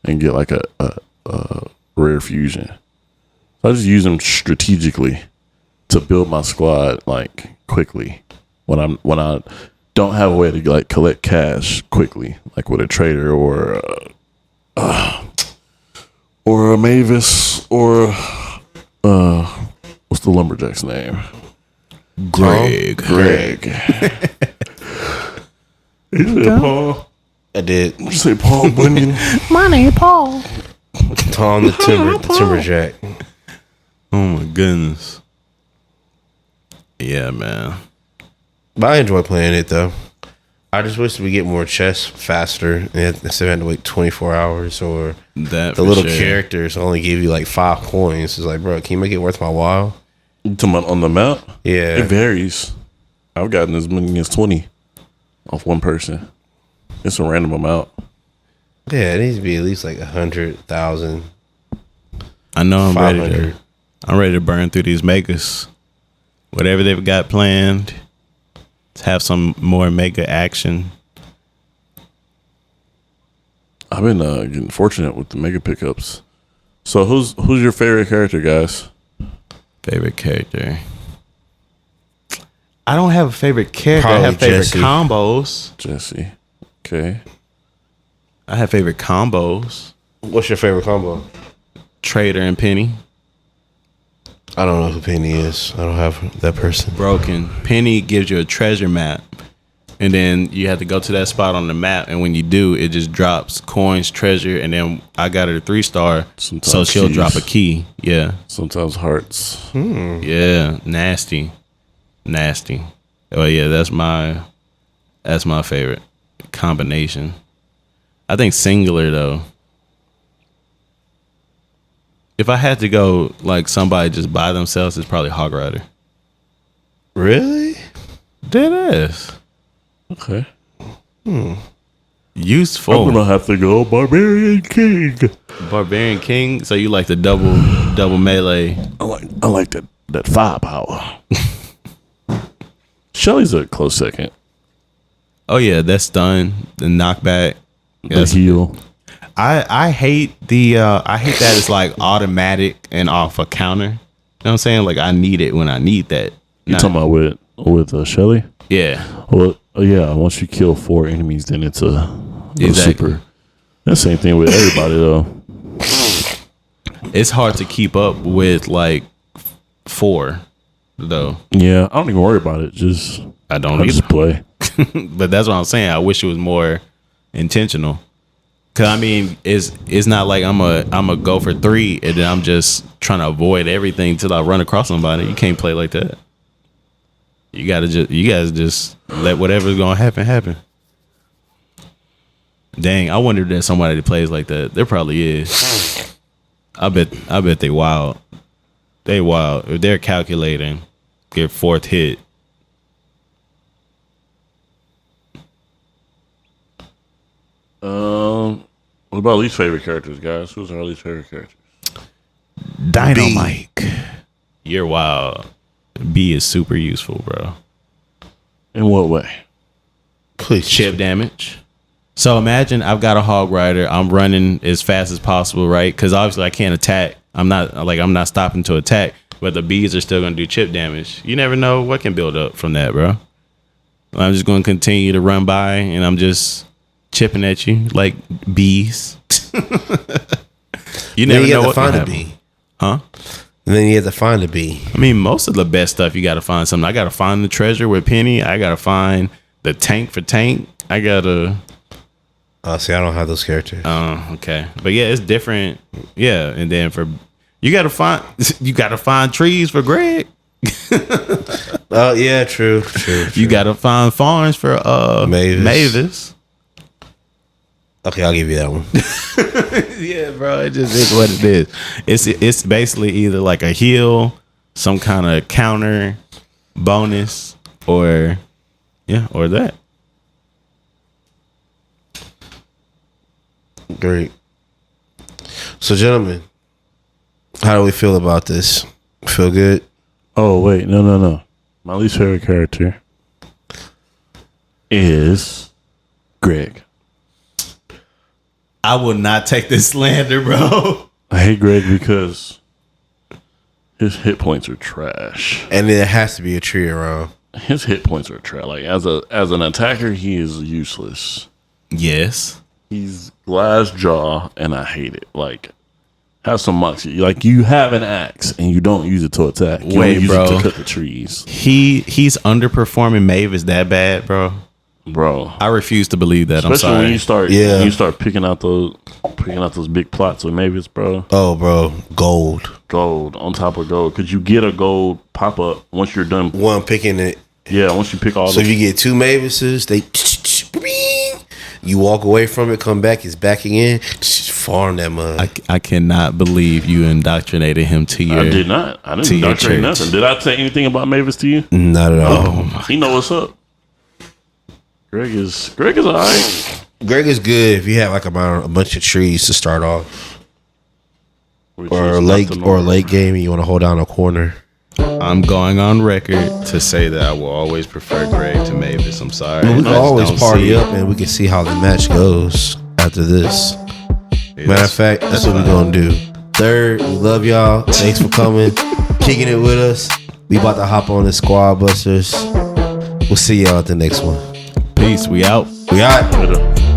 and get like a rare fusion. So I just use them strategically to build my squad like quickly when I don't have a way to like collect cash quickly, like with a trader or a Mavis or what's the lumberjack's name? Greg. You said Paul? I did. You say Paul Bunyan? My name Paul. Tom the Timberjack. Oh my goodness. Yeah, man. But I enjoy playing it though. I just wish we get more chests faster instead of having to wait 24 hours or that the little characters only give you like 5 coins. It's like, bro, can you make it worth my while? You talking about on the map? Yeah. It varies. I've gotten as many as 20 off one person. It's a random amount. Yeah, it needs to be at least like 100,000. I know I'm ready to burn through these megas. Whatever they've got planned. To have some more mega action. I've been getting fortunate with the mega pickups. So who's your favorite character, guys? Favorite character? I don't have a favorite character. Probably I have favorite Jesse. combos. Jesse. Okay. I have favorite combos. What's your favorite combo? Trader and Penny. I don't know who Penny is. I don't have that person. Broken. Penny gives you a treasure map. And then you have to go to that spot on the map. And when you do, it just drops coins, treasure. And then I got her 3-star. Sometimes so she'll keys. drop a key. Yeah. Sometimes hearts. Yeah. Nasty. Oh yeah, that's my favorite combination. I think singular though. If I had to go like somebody just by themselves, it's probably Hog Rider. Really? Dead ass. Okay. Useful. I'm gonna have to go Barbarian King. Barbarian King. So you like the double melee? I like that firepower. Shelly's a close second. Oh yeah, that's stun. The knockback. The heal. I hate that it's like automatic and off a counter. You know what I'm saying? Like I need it when I need that. You talking about with Shelly? Yeah. Well, yeah. Once you kill 4 enemies, then it's a Exactly. super. That's the same thing with everybody though. It's hard to keep up with like 4 though. Yeah, I don't even worry about it. I I just play. But that's what I'm saying. I wish it was more intentional. Cause I mean, it's not like I'm a go for 3 and then I'm just trying to avoid everything till I run across somebody. You can't play like that. You guys just let whatever's gonna happen. Dang, I wonder if there's somebody that plays like that. There probably is. I bet they wild. They wild. If they're calculating their 4th hit. What about least favorite characters, guys? Who's our least favorite characters? Dynamite. You're wild. B is super useful, bro. In what way? Please. Chip damage. So imagine I've got a Hog Rider. I'm running as fast as possible, right? Because obviously I can't attack I'm not stopping to attack, but the bees are still gonna do chip damage. You never know what can build up from that, bro. I'm just gonna continue to run by, and I'm just chipping at you like bees. You never know what can happen. Bee. Huh? And then you have to find a bee. I mean, most of the best stuff you got to find something. I got to find the treasure with Penny. I got to find the tank for Tank. I got to. Oh, see, I don't have those characters. Oh, okay. But yeah, it's different. Yeah, and then you got to find trees for Greg. Oh yeah, true. You got to find farms for Mavis. Okay, I'll give you that one. Yeah, bro, it just is what it is. It's basically either like a heal, some kind of counter bonus, or that. Great. So, gentlemen, how do we feel about this? Feel good? Oh, wait. No. My least favorite character is Greg. I will not take this slander, bro. I hate Greg because his hit points are trash. And there has to be a tree around. His hit points are trash. Like, as an attacker, he is useless. Yes. He's glass jaw, and I hate it. Like, have some moxie. Like, you have an axe, and you don't use it to attack. You Wait, use bro. it to cut the trees. He's underperforming Mavis that bad, bro. Bro, I refuse to believe that. Especially I'm sorry. When you start picking out those big plots with Mavis, bro. Oh, bro, gold on top of gold. Could you get a gold pop up once you're done? One picking it. Yeah, once you pick all. So if you get 2 Mavises, you walk away from it, come back, it's back again. Farm that mud. I cannot believe you indoctrinated him to your. I did not. I didn't indoctrinate nothing. Did I say anything about Mavis to you? Not at all. He know what's up. Greg is all right. Greg is good if you have like a bunch of trees to start off, or late game, and you want to hold down a corner. I'm going on record to say that I will always prefer Greg to Mavis. I'm sorry. We can always party up, and we can see how the match goes after this. Matter of fact, that's what we're gonna do. Third, we love y'all. Thanks for coming, kicking it with us. We about to hop on the Squad Busters. We'll see y'all at the next one. Peace. We out. We out.